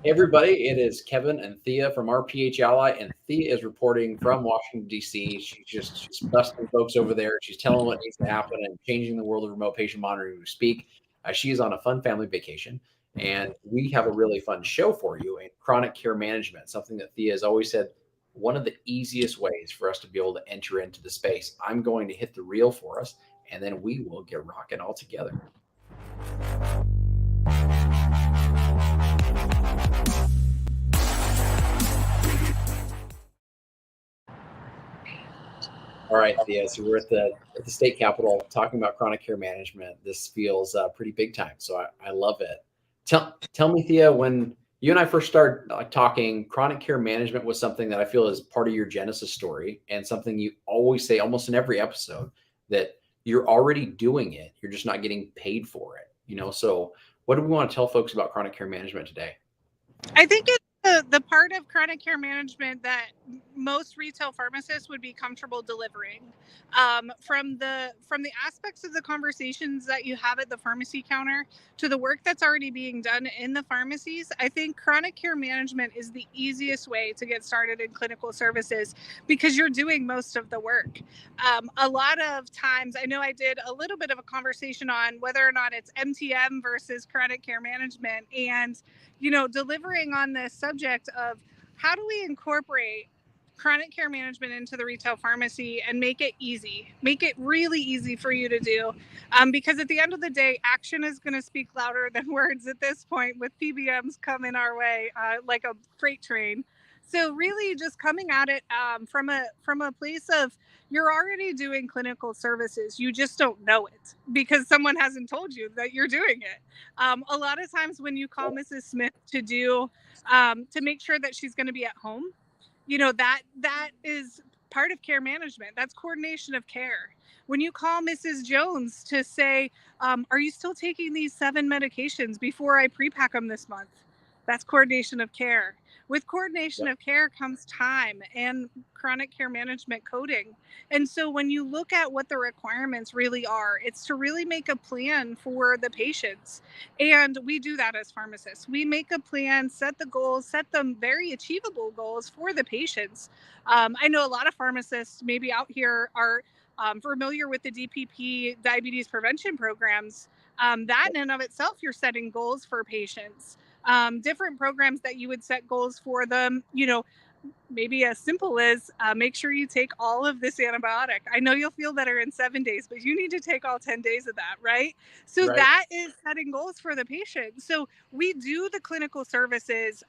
Hey everybody, it is Kevin and Thea from our PH Ally, and Thea is reporting from Washington, D.C. She's busting folks over there. She's telling what needs to happen and changing the world of remote patient monitoring to speak. She is on a fun family vacation, and we have a really fun show for you in chronic care management, something that Thea has always said one of the easiest ways for us to be able to enter into the space. I'm going to hit the reel for us, and then we will get rocking all together. All right, Thea. So we're at the state capitol talking about chronic care management. This feels pretty big time, so I love it. Tell me, Thea, when you and I first started talking, chronic care management was something that I feel is part of your genesis story and something you always say almost in every episode that you're already doing it. You're just not getting paid for it. So what do we want to tell folks about chronic care management today? I think it's the part of chronic care management that most retail pharmacists would be comfortable delivering. From the aspects of the conversations that you have at the pharmacy counter to the work that's already being done in the pharmacies, I think chronic care management is the easiest way to get started in clinical services because you're doing most of the work. A lot of times, I know I did a little bit of a conversation on whether or not it's MTM versus chronic care management, and delivering on this subject of how do we incorporate chronic care management into the retail pharmacy and make it easy, make it really easy for you to do. Because at the end of the day, action is going to speak louder than words at this point with PBMs coming our way like a freight train. So really just coming at it from a place of you're already doing clinical services. You just don't know it because someone hasn't told you that you're doing it. A lot of times when you call Mrs. Smith to make sure that she's going to be at home, that is part of care management. That's coordination of care. When you call Mrs. Jones to say, are you still taking these 7 medications before I pre-pack them this month? That's coordination of care. With coordination of care comes time and chronic care management coding. And so when you look at what the requirements really are, it's to really make a plan for the patients. And we do that as pharmacists. We make a plan, set the goals, set them very achievable goals for the patients. I know a lot of pharmacists maybe out here are familiar with the DPP diabetes prevention programs. That in and of itself, you're setting goals for patients. Different programs that you would set goals for them, maybe as simple as make sure you take all of this antibiotic. I know you'll feel better in 7 days, but you need to take all 10 days of that, right? So Right. that is setting goals for the patient. So we do the clinical services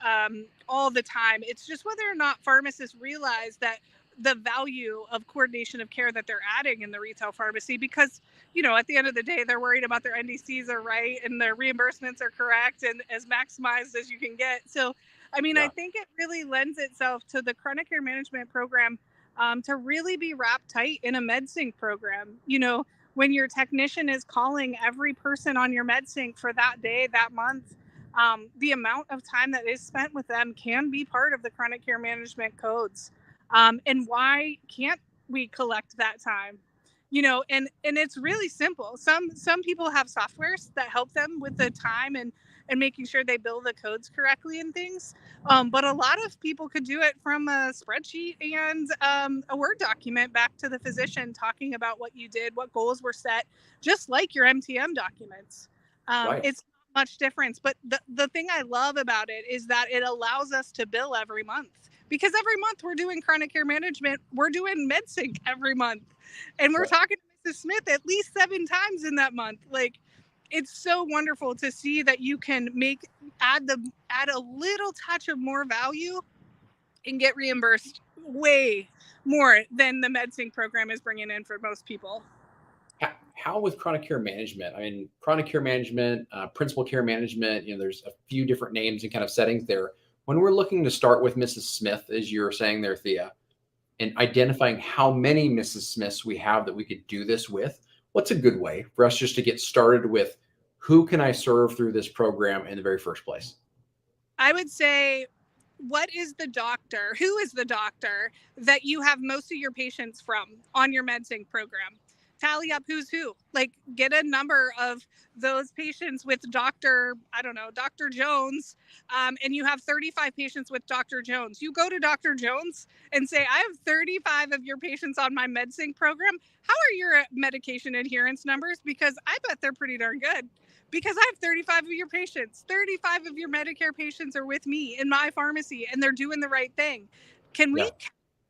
all the time. It's just whether or not pharmacists realize that the value of coordination of care that they're adding in the retail pharmacy, because at the end of the day, they're worried about their NDCs are right and their reimbursements are correct and as maximized as you can get. So I Yeah. think it really lends itself to the chronic care management program to really be wrapped tight in a MedSync program. When your technician is calling every person on your MedSync for that day, that month, the amount of time that is spent with them can be part of the chronic care management codes. And why can't we collect that time? And it's really simple. Some people have softwares that help them with the time and making sure they bill the codes correctly and things. But a lot of people could do it from a spreadsheet and a Word document back to the physician talking about what you did, what goals were set, just like your MTM documents. Right. It's not much difference. But the thing I love about it is that it allows us to bill every month. Because every month we're doing chronic care management, we're doing MedSync every month, and we're Right. talking to Mrs. Smith at least 7 times in that month. Like, it's so wonderful to see that you can add a little touch of more value and get reimbursed way more than the MedSync program is bringing in for most people. How with chronic care management? I mean, chronic care management, principal care management, there's a few different names and kind of settings there. When we're looking to start with Mrs. Smith, as you're saying there, Thea, and identifying how many Mrs. Smiths we have that we could do this with, what's a good way for us just to get started with who can I serve through this program in the very first place? I would say, who is the doctor that you have most of your patients from on your MedSync program? tally up who's who. Like, get a number of those patients with I don't know, Dr. Jones, and you have 35 patients with Dr. Jones. You go to Dr. Jones and say, I have 35 of your patients on my MedSync program. How are your medication adherence numbers? Because I bet they're pretty darn good. Because I have 35 of your patients. 35 of your Medicare patients are with me in my pharmacy and they're doing the right thing. Can we Yeah.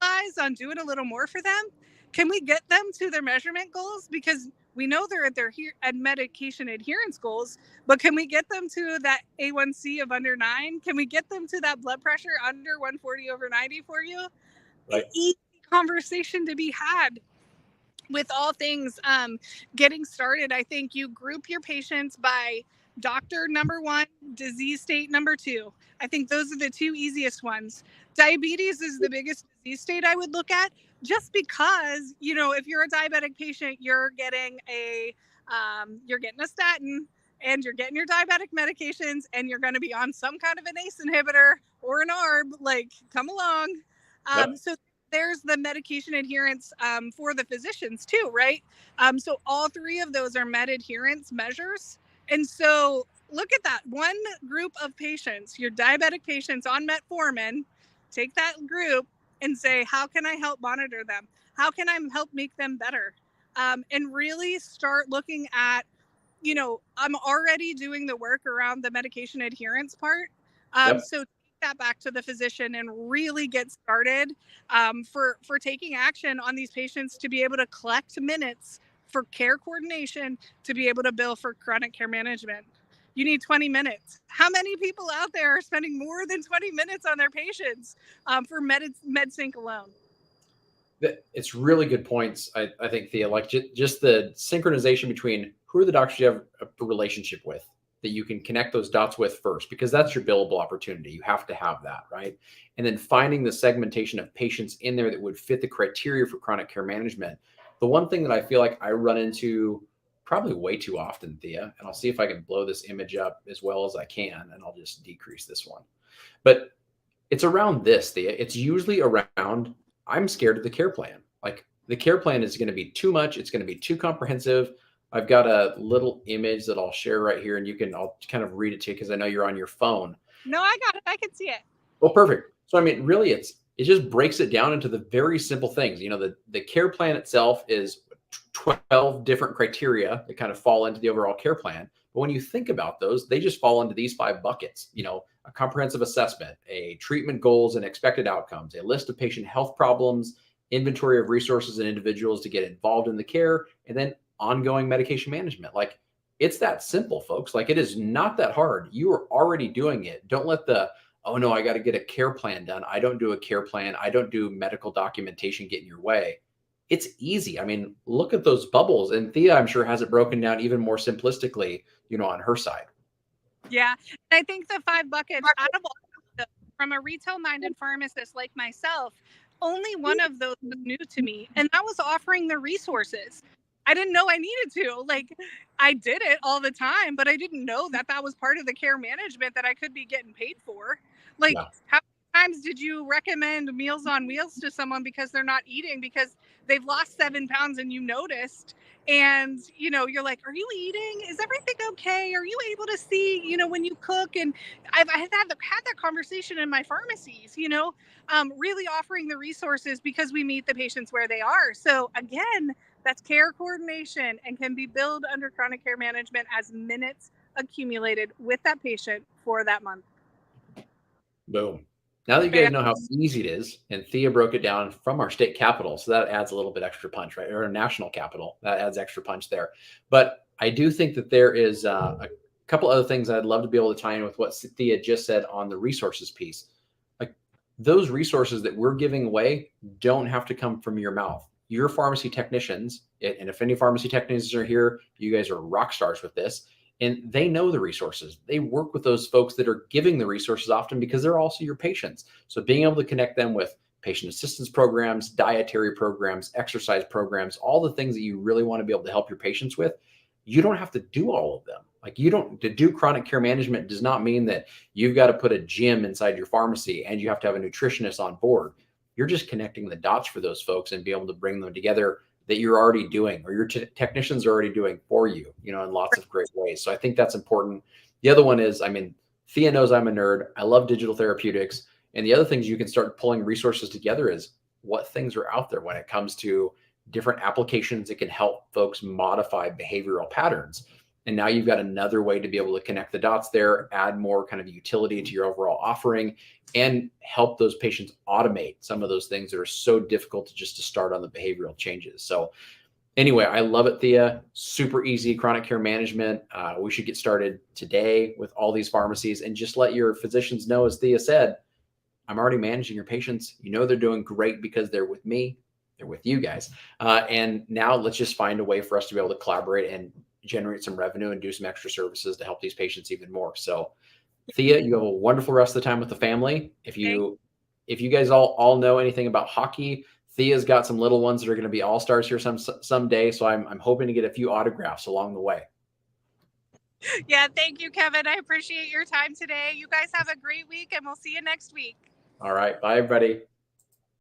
capitalize on doing a little more for them? Can we get them to their measurement goals? Because we know they're at medication adherence goals, but can we get them to that A1C of under 9? Can we get them to that blood pressure under 140 over 90 for you? An Right. easy conversation to be had. With all things getting started, I think you group your patients by doctor number one, disease state number two. I think those are the two easiest ones. Diabetes is the biggest disease state I would look at, just because, if you're a diabetic patient, you're getting a statin and you're getting your diabetic medications and you're going to be on some kind of an ACE inhibitor or an ARB. Like, come along. Yep. So there's the medication adherence for the physicians too, right? So all three of those are med adherence measures. And so look at that one group of patients, your diabetic patients on metformin, take that group and say, how can I help monitor them? How can I help make them better? And really start looking at, I'm already doing the work around the medication adherence part. Yep. So take that back to the physician and really get started for taking action on these patients to be able to collect minutes for care coordination, to be able to bill for chronic care management. You need 20 minutes. How many people out there are spending more than 20 minutes on their patients for MedSync alone? It's really good points. I think, Thea, like just the synchronization between who are the doctors you have a relationship with that you can connect those dots with first, because that's your billable opportunity. You have to have that, right? And then finding the segmentation of patients in there that would fit the criteria for chronic care management. The one thing that I feel like I run into probably way too often, Thea, and I'll see if I can blow this image up as well as I can, and I'll just decrease this one. But it's around this, Thea. It's usually around, I'm scared of the care plan. Like, the care plan is going to be too much. It's going to be too comprehensive. I've got a little image that I'll share right here, and I'll kind of read it to you because I know you're on your phone. No, I got it. I can see it. Oh, perfect. So, I mean, really, it just breaks it down into the very simple things. The care plan itself is 12 different criteria that kind of fall into the overall care plan. But when you think about those, they just fall into these 5 buckets, a comprehensive assessment, a treatment goals and expected outcomes, a list of patient health problems, inventory of resources and individuals to get involved in the care, and then ongoing medication management. Like, it's that simple, folks. Like, it is not that hard. You are already doing it. Don't let oh no, I got to get a care plan done. I don't do a care plan. I don't do medical documentation get in your way. It's easy. I mean, look at those bubbles. And Thea, I'm sure, has it broken down even more simplistically, on her side. Yeah. I think the 5 buckets, out of all of them, from a retail minded pharmacist like myself, only one of those was new to me. And that was offering the resources. I didn't know I needed to. Like, I did it all the time, but I didn't know that that was part of the care management that I could be getting paid for. Like, Yeah. how many times did you recommend Meals on Wheels to someone because they're not eating because they've lost 7 pounds and you noticed? And you're like, are you eating? Is everything okay? Are you able to see, when you cook? And I had that conversation in my pharmacies, really offering the resources because we meet the patients where they are. So again, that's care coordination and can be billed under chronic care management as minutes accumulated with that patient for that month. Boom. Now that you guys know how easy it is, and Thea broke it down from our state capital, so that adds a little bit extra punch, right? Or a national capital, that adds extra punch there. But I do think that there is a couple other things I'd love to be able to tie in with what Thea just said on the resources piece. Like, those resources that we're giving away don't have to come from your mouth. Your pharmacy technicians, and if any pharmacy technicians are here, you guys are rock stars with this. And they know the resources. They work with those folks that are giving the resources often because they're also your patients. So being able to connect them with patient assistance programs, dietary programs, exercise programs, all the things that you really want to be able to help your patients with, you don't have to do all of them. Like, to do chronic care management does not mean that you've got to put a gym inside your pharmacy and you have to have a nutritionist on board. You're just connecting the dots for those folks and be able to bring them together that you're already doing or your technicians are already doing for you, you know, in lots of great ways. So I think that's important. The other one is, I mean, Thea knows I'm a nerd. I love digital therapeutics. And the other things you can start pulling resources together is what things are out there when it comes to different applications that can help folks modify behavioral patterns. And now you've got another way to be able to connect the dots there, add more kind of utility to your overall offering, and help those patients automate some of those things that are so difficult to just to start on the behavioral changes. So anyway, I love it, Thea. Super easy chronic care management. We should get started today with all these pharmacies and just let your physicians know, as Thea said, I'm already managing your patients. You know, they're doing great because they're with me. They're with you guys. And now let's just find a way for us to be able to collaborate and generate some revenue and do some extra services to help these patients even more. So Thea, you have a wonderful rest of the time with the family. If you guys all know anything about hockey, Thea's got some little ones that are going to be all-stars here someday. So I'm hoping to get a few autographs along the way. Yeah, thank you, Kevin. I appreciate your time today. You guys have a great week, and we'll see you next week. All right. Bye, everybody.